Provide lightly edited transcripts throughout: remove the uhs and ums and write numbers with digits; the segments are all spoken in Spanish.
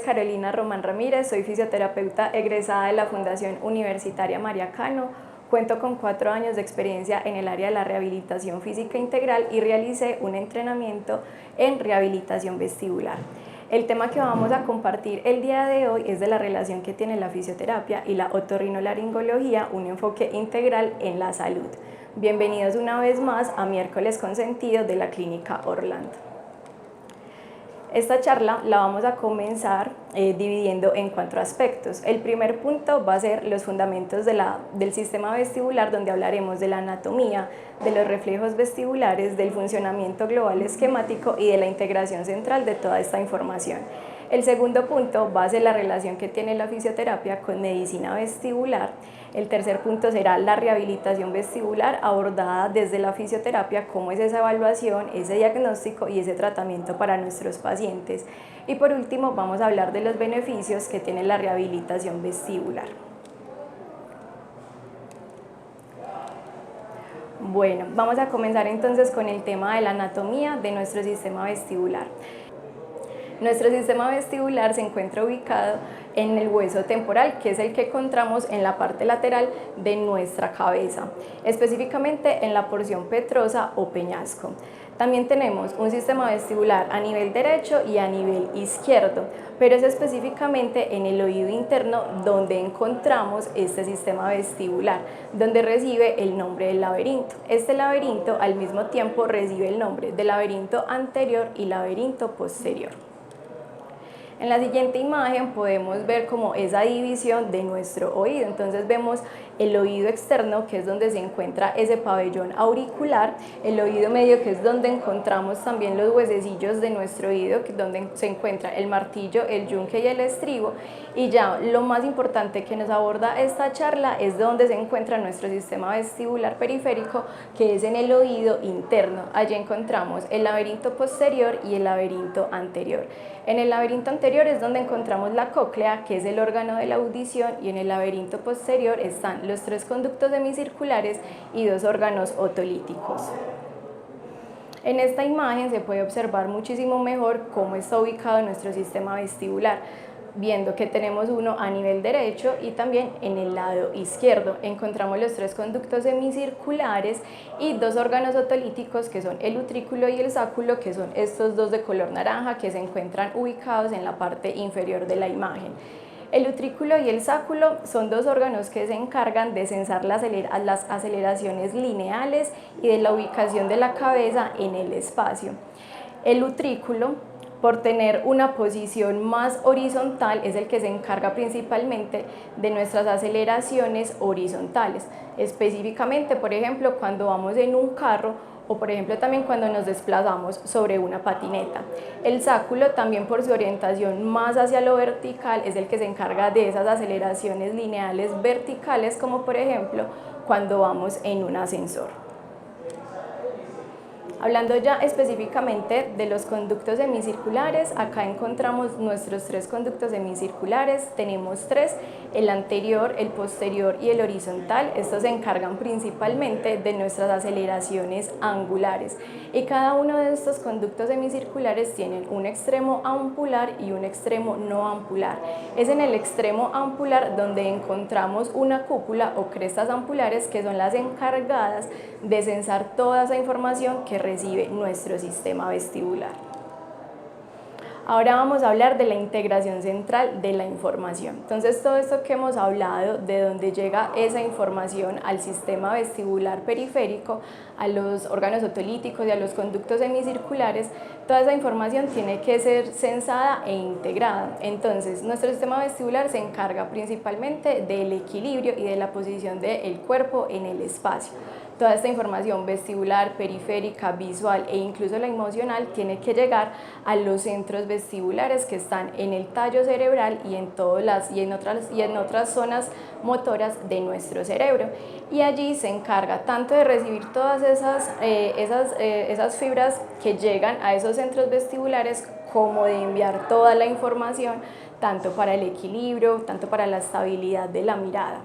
Carolina Román Ramírez, soy fisioterapeuta egresada de la Fundación Universitaria María Cano. Cuento con 4 años de experiencia en el área de la rehabilitación física integral y realicé un entrenamiento en rehabilitación vestibular. El tema que vamos a compartir el día de hoy es de la relación que tiene la fisioterapia y la otorrinolaringología, un enfoque integral en la salud. Bienvenidos una vez más a Miércoles con Sentido de la Clínica Orlando. Esta charla la vamos a comenzar dividiendo en 4 aspectos. El primer punto va a ser los fundamentos del sistema vestibular, donde hablaremos de la anatomía, de los reflejos vestibulares, del funcionamiento global esquemático y de la integración central de toda esta información. El segundo punto va a ser la relación que tiene la fisioterapia con medicina vestibular. El tercer punto será la rehabilitación vestibular abordada desde la fisioterapia, cómo es esa evaluación, ese diagnóstico y ese tratamiento para nuestros pacientes. Y por último vamos a hablar de los beneficios que tiene la rehabilitación vestibular. Bueno, vamos a comenzar entonces con el tema de la anatomía de nuestro sistema vestibular. Nuestro sistema vestibular se encuentra ubicado en el hueso temporal, que es el que encontramos en la parte lateral de nuestra cabeza, específicamente en la porción petrosa o peñasco. También tenemos un sistema vestibular a nivel derecho y a nivel izquierdo, pero es específicamente en el oído interno donde encontramos este sistema vestibular, donde recibe el nombre del laberinto. Este laberinto al mismo tiempo recibe el nombre de laberinto anterior y laberinto posterior. En la siguiente imagen podemos ver como esa división de nuestro oído. Entonces vemos el oído externo, que es donde se encuentra ese pabellón auricular, el oído medio, que es donde encontramos también los huesecillos de nuestro oído, que es donde se encuentra el martillo, el yunque y el estribo. Y ya lo más importante que nos aborda esta charla es donde se encuentra nuestro sistema vestibular periférico, que es en el oído interno. Allí encontramos el laberinto posterior y el laberinto anterior. En el laberinto anterior es donde encontramos la cóclea, que es el órgano de la audición, y en el laberinto posterior están los 3 conductos semicirculares y 2 órganos otolíticos. En esta imagen se puede observar muchísimo mejor cómo está ubicado nuestro sistema vestibular, viendo que tenemos uno a nivel derecho y también en el lado izquierdo. Encontramos los 3 conductos semicirculares y 2 órganos otolíticos, que son el utrículo y el sáculo, que son estos 2 de color naranja que se encuentran ubicados en la parte inferior de la imagen. El utrículo y el sáculo son 2 órganos que se encargan de censar las aceleraciones lineales y de la ubicación de la cabeza en el espacio. El utrículo, por tener una posición más horizontal, es el que se encarga principalmente de nuestras aceleraciones horizontales, específicamente, por ejemplo, cuando vamos en un carro o por ejemplo también cuando nos desplazamos sobre una patineta. El sáculo, también por su orientación más hacia lo vertical, es el que se encarga de esas aceleraciones lineales verticales, como por ejemplo cuando vamos en un ascensor. Hablando ya específicamente de los conductos semicirculares, acá encontramos nuestros 3 conductos semicirculares. Tenemos 3, el anterior, el posterior y el horizontal. Estos se encargan principalmente de nuestras aceleraciones angulares, y cada uno de estos conductos semicirculares tienen un extremo ampular y un extremo no ampular. Es en el extremo ampular donde encontramos una cúpula o crestas ampulares, que son las encargadas de censar toda esa información que recibe nuestro sistema vestibular. Ahora vamos a hablar de la integración central de la información. Entonces, todo esto que hemos hablado, de dónde llega esa información al sistema vestibular periférico, a los órganos otolíticos y a los conductos semicirculares, toda esa información tiene que ser censada e integrada. Entonces, nuestro sistema vestibular se encarga principalmente del equilibrio y de la posición del cuerpo en el espacio. Toda esta información vestibular, periférica, visual e incluso la emocional tiene que llegar a los centros vestibulares, que están en el tallo cerebral y en otras zonas motoras de nuestro cerebro. Y allí se encarga tanto de recibir todas esas fibras que llegan a esos centros vestibulares, como de enviar toda la información, tanto para el equilibrio, tanto para la estabilidad de la mirada.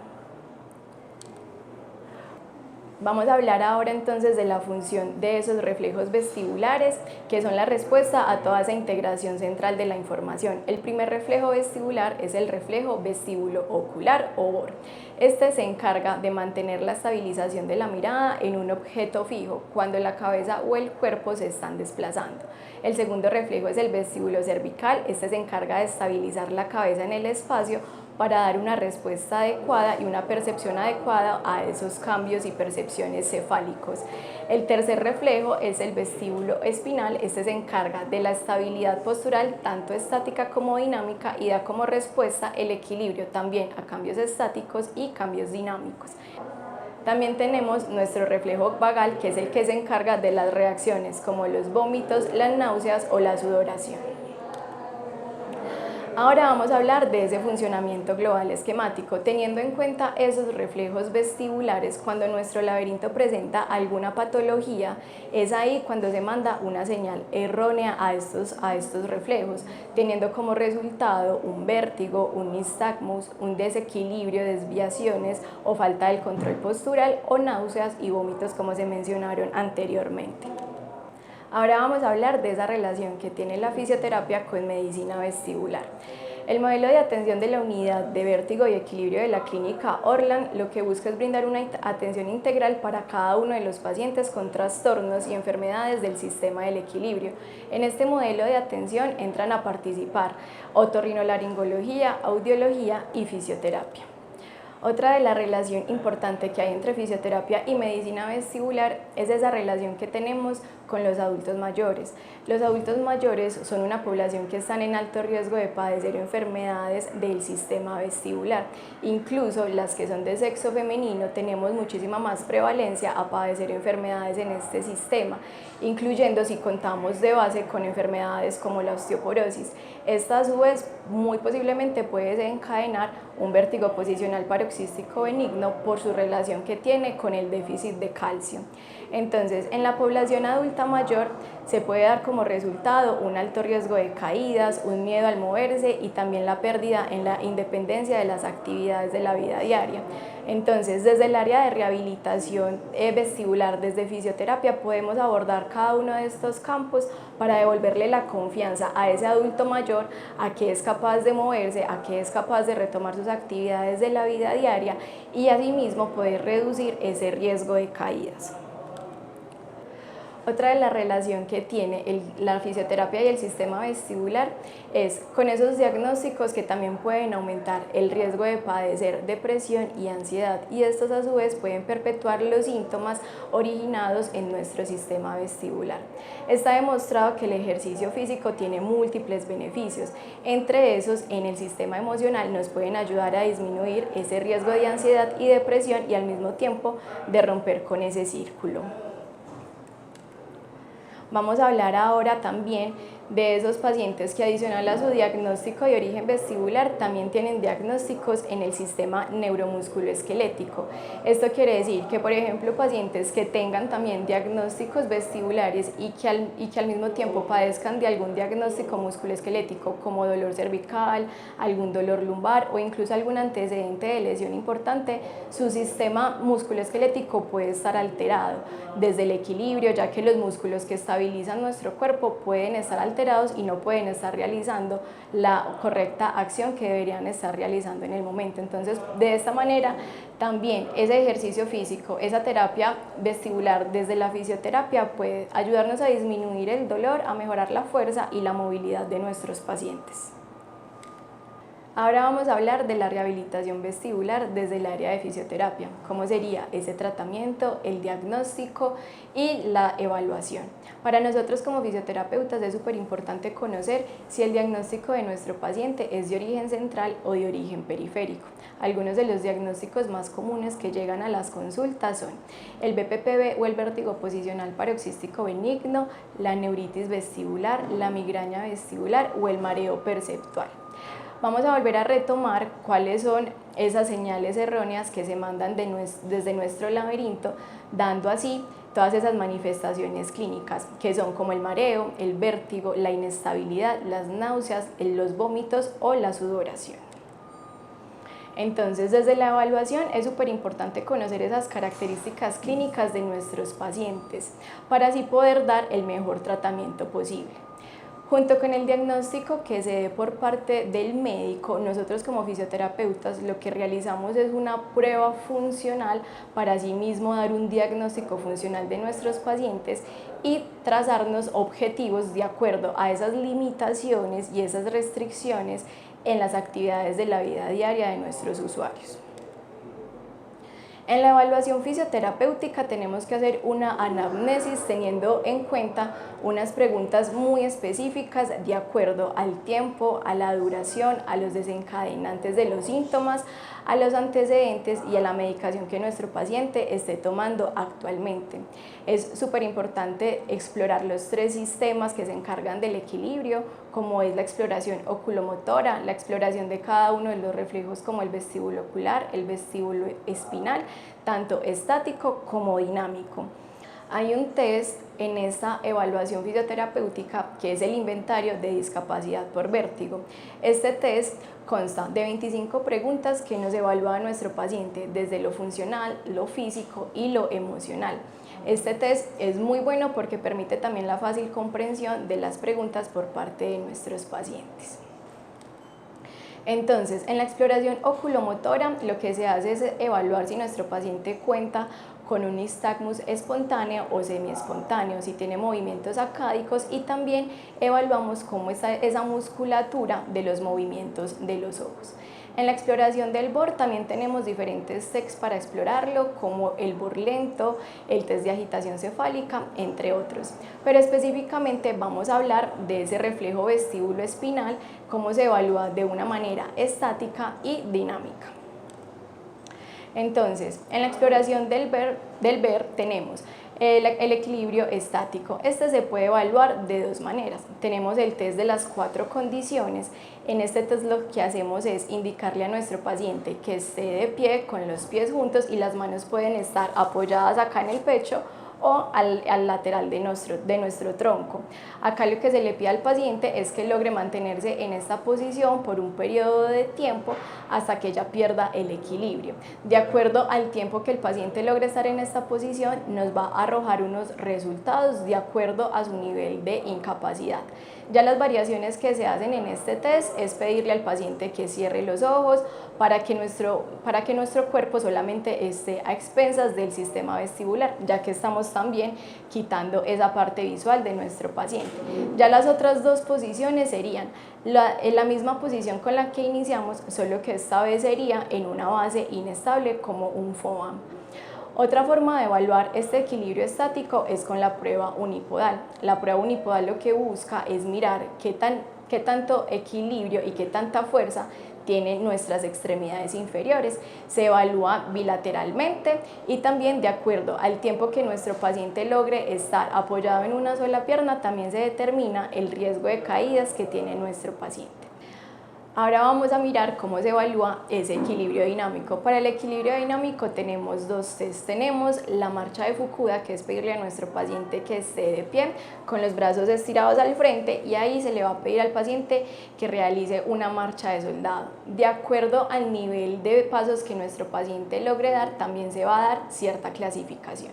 Vamos a hablar ahora entonces de la función de esos reflejos vestibulares, que son la respuesta a toda esa integración central de la información. El primer reflejo vestibular es el reflejo vestíbulo-ocular o VOR. Este se encarga de mantener la estabilización de la mirada en un objeto fijo cuando la cabeza o el cuerpo se están desplazando. El segundo reflejo es el vestíbulo cervical. Este se encarga de estabilizar la cabeza en el espacio para dar una respuesta adecuada y una percepción adecuada a esos cambios y percepciones cefálicos. El tercer reflejo es el vestíbulo espinal. Este se encarga de la estabilidad postural, tanto estática como dinámica, y da como respuesta el equilibrio también a cambios estáticos y cambios dinámicos. También tenemos nuestro reflejo vagal, que es el que se encarga de las reacciones como los vómitos, las náuseas o la sudoración. Ahora vamos a hablar de ese funcionamiento global esquemático, teniendo en cuenta esos reflejos vestibulares. Cuando nuestro laberinto presenta alguna patología, es ahí cuando se manda una señal errónea a estos reflejos, teniendo como resultado un vértigo, un nistagmus, un desequilibrio, desviaciones o falta del control postural, o náuseas y vómitos, como se mencionaron anteriormente. Ahora vamos a hablar de esa relación que tiene la fisioterapia con medicina vestibular. El modelo de atención de la unidad de vértigo y equilibrio de la clínica Orland lo que busca es brindar una atención integral para cada uno de los pacientes con trastornos y enfermedades del sistema del equilibrio. En este modelo de atención entran a participar otorrinolaringología, audiología y fisioterapia. Otra de la relación importante que hay entre fisioterapia y medicina vestibular es esa relación que tenemos con los adultos mayores. Los adultos mayores son una población que están en alto riesgo de padecer enfermedades del sistema vestibular. Incluso las que son de sexo femenino tenemos muchísima más prevalencia a padecer enfermedades en este sistema, incluyendo si contamos de base con enfermedades como la osteoporosis. Esta a su vez muy posiblemente puede desencadenar un vértigo posicional paroxístico benigno por su relación que tiene con el déficit de calcio. Entonces, en la población adulta mayor se puede dar como resultado un alto riesgo de caídas, un miedo al moverse y también la pérdida en la independencia de las actividades de la vida diaria. Entonces, desde el área de rehabilitación vestibular, desde fisioterapia, podemos abordar cada uno de estos campos para devolverle la confianza a ese adulto mayor a que es capaz de moverse, a que es capaz de retomar sus actividades de la vida diaria y asimismo poder reducir ese riesgo de caídas. Otra de la relación que tiene la fisioterapia y el sistema vestibular es con esos diagnósticos que también pueden aumentar el riesgo de padecer depresión y ansiedad, y estos a su vez pueden perpetuar los síntomas originados en nuestro sistema vestibular. Está demostrado que el ejercicio físico tiene múltiples beneficios. Entre esos, en el sistema emocional nos pueden ayudar a disminuir ese riesgo de ansiedad y depresión y al mismo tiempo de romper con ese círculo. Vamos a hablar ahora también de esos pacientes que, adicional a su diagnóstico de origen vestibular, también tienen diagnósticos en el sistema neuromusculoesquelético. Esto quiere decir que, por ejemplo, pacientes que tengan también diagnósticos vestibulares y que al mismo tiempo padezcan de algún diagnóstico musculoesquelético como dolor cervical, algún dolor lumbar o incluso algún antecedente de lesión importante, su sistema musculoesquelético puede estar alterado desde el equilibrio, ya que los músculos que estabilizan nuestro cuerpo pueden estar alterados y no pueden estar realizando la correcta acción que deberían estar realizando en el momento. Entonces, de esta manera, también ese ejercicio físico, esa terapia vestibular desde la fisioterapia puede ayudarnos a disminuir el dolor, a mejorar la fuerza y la movilidad de nuestros pacientes. Ahora vamos a hablar de la rehabilitación vestibular desde el área de fisioterapia, cómo sería ese tratamiento, el diagnóstico y la evaluación. Para nosotros como fisioterapeutas es súper importante conocer si el diagnóstico de nuestro paciente es de origen central o de origen periférico. Algunos de los diagnósticos más comunes que llegan a las consultas son el BPPV o el vértigo posicional paroxístico benigno, la neuritis vestibular, la migraña vestibular o el mareo perceptual. Vamos a volver a retomar cuáles son esas señales erróneas que se mandan desde nuestro laberinto, dando así todas esas manifestaciones clínicas que son como el mareo, el vértigo, la inestabilidad, las náuseas, los vómitos o la sudoración. Entonces, desde la evaluación es súper importante conocer esas características clínicas de nuestros pacientes para así poder dar el mejor tratamiento posible. Junto con el diagnóstico que se dé por parte del médico, nosotros como fisioterapeutas lo que realizamos es una prueba funcional para así mismo dar un diagnóstico funcional de nuestros pacientes y trazarnos objetivos de acuerdo a esas limitaciones y esas restricciones en las actividades de la vida diaria de nuestros usuarios. En la evaluación fisioterapéutica tenemos que hacer una anamnesis teniendo en cuenta unas preguntas muy específicas de acuerdo al tiempo, a la duración, a los desencadenantes de los síntomas, a los antecedentes y a la medicación que nuestro paciente esté tomando actualmente. Es súper importante explorar los 3 sistemas que se encargan del equilibrio, como es la exploración oculomotora, la exploración de cada uno de los reflejos como el vestíbulo ocular, el vestíbulo espinal, tanto estático como dinámico. Hay un test en esta evaluación fisioterapéutica que es el inventario de discapacidad por vértigo. Este test consta de 25 preguntas que nos evalúa a nuestro paciente desde lo funcional, lo físico y lo emocional. Este test es muy bueno porque permite también la fácil comprensión de las preguntas por parte de nuestros pacientes. Entonces, en la exploración oculomotora lo que se hace es evaluar si nuestro paciente cuenta con un nistagmus espontáneo o semiespontáneo, si tiene movimientos acádicos, y también evaluamos cómo está esa musculatura de los movimientos de los ojos. En la exploración del BOR también tenemos diferentes tests para explorarlo, como el BOR lento, el test de agitación cefálica, entre otros. Pero específicamente vamos a hablar de ese reflejo vestíbulo espinal, cómo se evalúa de una manera estática y dinámica. Entonces, en la exploración del BER tenemos el equilibrio estático. Este se puede evaluar de 2 maneras. Tenemos el test de las 4 condiciones. En este test lo que hacemos es indicarle a nuestro paciente que esté de pie con los pies juntos y las manos pueden estar apoyadas acá en el pecho o al lateral de nuestro tronco. Acá lo que se le pide al paciente es que logre mantenerse en esta posición por un periodo de tiempo hasta que ella pierda el equilibrio. De acuerdo al tiempo que el paciente logre estar en esta posición, nos va a arrojar unos resultados de acuerdo a su nivel de incapacidad. Ya las variaciones que se hacen en este test es pedirle al paciente que cierre los ojos para que nuestro cuerpo solamente esté a expensas del sistema vestibular, ya que estamos también quitando esa parte visual de nuestro paciente. Ya las otras 2 posiciones serían la misma posición con la que iniciamos, solo que esta vez sería en una base inestable como un FOAM. Otra forma de evaluar este equilibrio estático es con la prueba unipodal. La prueba unipodal lo que busca es mirar qué tanto equilibrio y qué tanta fuerza tienen nuestras extremidades inferiores. Se evalúa bilateralmente y también de acuerdo al tiempo que nuestro paciente logre estar apoyado en una sola pierna, también se determina el riesgo de caídas que tiene nuestro paciente. Ahora vamos a mirar cómo se evalúa ese equilibrio dinámico. Para el equilibrio dinámico tenemos 2 tests. Tenemos la marcha de Fukuda, que es pedirle a nuestro paciente que esté de pie con los brazos estirados al frente, y ahí se le va a pedir al paciente que realice una marcha de soldado. De acuerdo al nivel de pasos que nuestro paciente logre dar, también se va a dar cierta clasificación.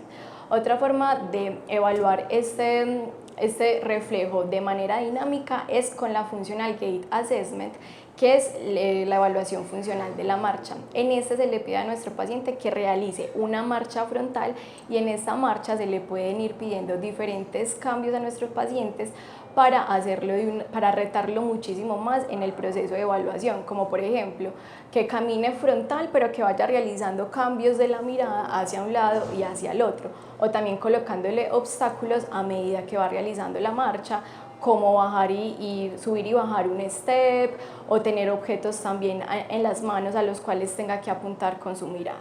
Otra forma de evaluar este reflejo de manera dinámica es con la Functional Gait Assessment, que es la evaluación funcional de la marcha. En este se le pide a nuestro paciente que realice una marcha frontal, y en esta marcha se le pueden ir pidiendo diferentes cambios a nuestros pacientes para retarlo muchísimo más en el proceso de evaluación, como por ejemplo que camine frontal pero que vaya realizando cambios de la mirada hacia un lado y hacia el otro, o también colocándole obstáculos a medida que va realizando la marcha, como bajar y subir y bajar un step, o tener objetos también en las manos a los cuales tenga que apuntar con su mirada.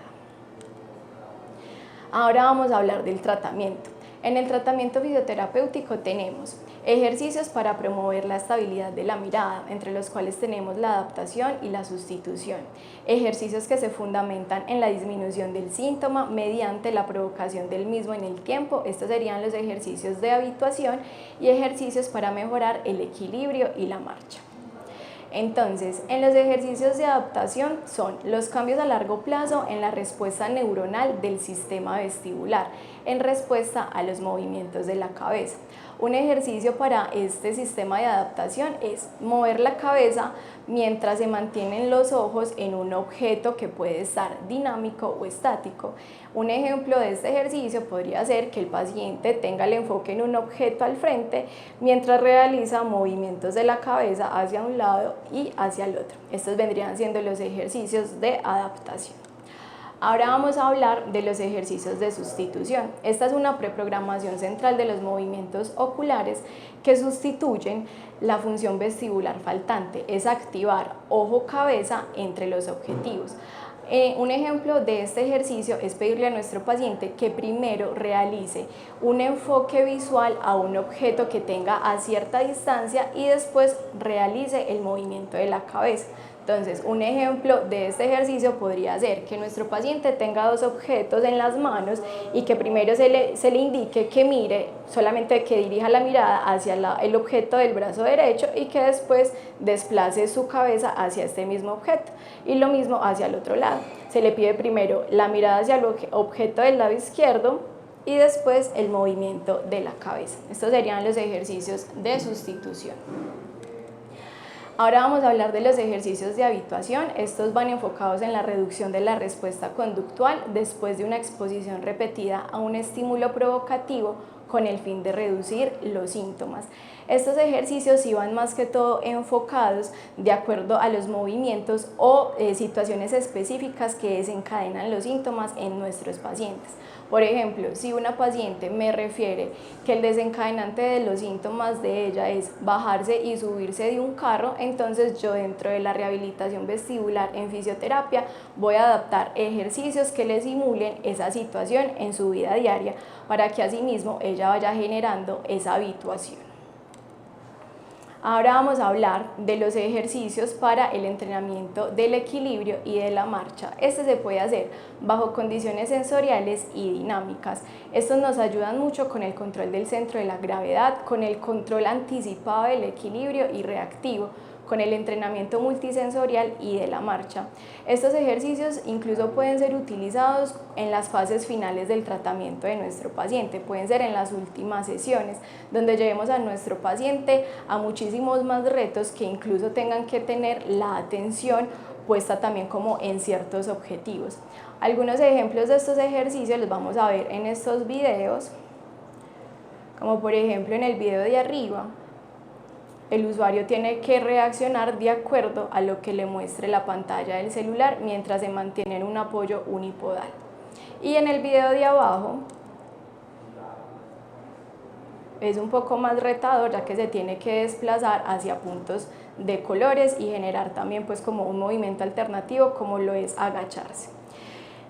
Ahora vamos a hablar del tratamiento. En el tratamiento fisioterapéutico tenemos ejercicios para promover la estabilidad de la mirada, entre los cuales tenemos la adaptación y la sustitución. Ejercicios que se fundamentan en la disminución del síntoma mediante la provocación del mismo en el tiempo. Estos serían los ejercicios de habituación, y ejercicios para mejorar el equilibrio y la marcha. Entonces, en los ejercicios de adaptación son los cambios a largo plazo en la respuesta neuronal del sistema vestibular, en respuesta a los movimientos de la cabeza. Un ejercicio para este sistema de adaptación es mover la cabeza mientras se mantienen los ojos en un objeto que puede estar dinámico o estático. Un ejemplo de este ejercicio podría ser que el paciente tenga el enfoque en un objeto al frente mientras realiza movimientos de la cabeza hacia un lado y hacia el otro. Estos vendrían siendo los ejercicios de adaptación. Ahora vamos a hablar de los ejercicios de sustitución. Esta es una preprogramación central de los movimientos oculares que sustituyen la función vestibular faltante, es activar ojo-cabeza entre los objetivos. Un ejemplo de este ejercicio es pedirle a nuestro paciente que primero realice un enfoque visual a un objeto que tenga a cierta distancia y después realice el movimiento de la cabeza. Entonces, un ejemplo de este ejercicio podría ser que nuestro paciente tenga dos objetos en las manos y que primero se le indique que mire, solamente que dirija la mirada hacia el objeto del brazo derecho y que después desplace su cabeza hacia este mismo objeto. Y lo mismo hacia el otro lado. Se le pide primero la mirada hacia el objeto del lado izquierdo y después el movimiento de la cabeza. Estos serían los ejercicios de sustitución. Ahora vamos a hablar de los ejercicios de habituación. Estos van enfocados en la reducción de la respuesta conductual después de una exposición repetida a un estímulo provocativo con el fin de reducir los síntomas. Estos ejercicios sí van más que todo enfocados de acuerdo a los movimientos o situaciones específicas que desencadenan los síntomas en nuestros pacientes. Por ejemplo, si una paciente me refiere que el desencadenante de los síntomas de ella es bajarse y subirse de un carro, entonces yo dentro de la rehabilitación vestibular en fisioterapia voy a adaptar ejercicios que le simulen esa situación en su vida diaria para que asimismo ella vaya generando esa habituación. Ahora vamos a hablar de los ejercicios para el entrenamiento del equilibrio y de la marcha. Este se puede hacer bajo condiciones sensoriales y dinámicas. Estos nos ayudan mucho con el control del centro de la gravedad, con el control anticipado del equilibrio y reactivo, con el entrenamiento multisensorial y de la marcha. Estos ejercicios incluso pueden ser utilizados en las fases finales del tratamiento de nuestro paciente, pueden ser en las últimas sesiones, donde llevemos a nuestro paciente a muchísimos más retos que incluso tengan que tener la atención puesta también como en ciertos objetivos. Algunos ejemplos de estos ejercicios los vamos a ver en estos videos, como por ejemplo en el video de arriba. El usuario tiene que reaccionar de acuerdo a lo que le muestre la pantalla del celular mientras se mantiene en un apoyo unipodal. Y en el video de abajo es un poco más retador, ya que se tiene que desplazar hacia puntos de colores y generar también pues como un movimiento alternativo como lo es agacharse.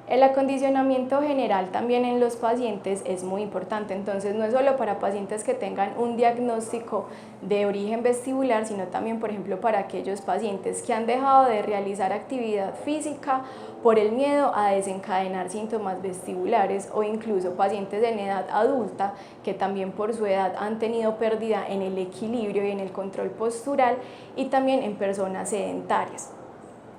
El acondicionamiento general también en los pacientes es muy importante, entonces no es solo para pacientes que tengan un diagnóstico de origen vestibular, sino también, por ejemplo, para aquellos pacientes que han dejado de realizar actividad física por el miedo a desencadenar síntomas vestibulares o incluso pacientes en edad adulta que también por su edad han tenido pérdida en el equilibrio y en el control postural y también en personas sedentarias.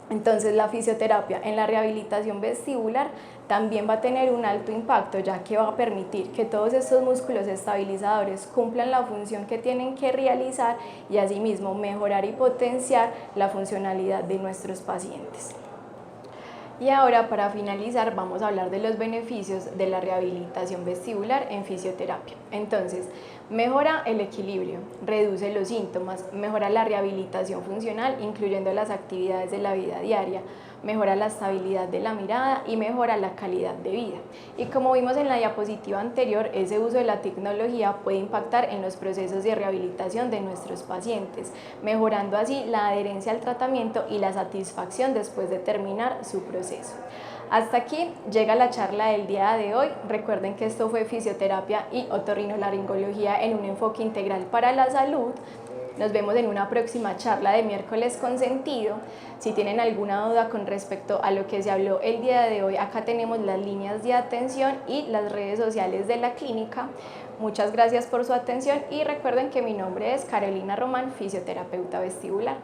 Entonces la fisioterapia en la rehabilitación vestibular también va a tener un alto impacto, ya que va a permitir que todos estos músculos estabilizadores cumplan la función que tienen que realizar y asimismo mejorar y potenciar la funcionalidad de nuestros pacientes. Y ahora, para finalizar, vamos a hablar de los beneficios de la rehabilitación vestibular en fisioterapia. Entonces, mejora el equilibrio, reduce los síntomas, mejora la rehabilitación funcional, incluyendo las actividades de la vida diaria, mejora la estabilidad de la mirada y mejora la calidad de vida. Y como vimos en la diapositiva anterior, ese uso de la tecnología puede impactar en los procesos de rehabilitación de nuestros pacientes, mejorando así la adherencia al tratamiento y la satisfacción después de terminar su proceso. Hasta aquí llega la charla del día de hoy. Recuerden que esto fue fisioterapia y otorrinolaringología en un enfoque integral para la salud. Nos vemos en una próxima charla de miércoles con sentido. Si tienen alguna duda con respecto a lo que se habló el día de hoy, acá tenemos las líneas de atención y las redes sociales de la clínica. Muchas gracias por su atención y recuerden que mi nombre es Carolina Román, fisioterapeuta vestibular.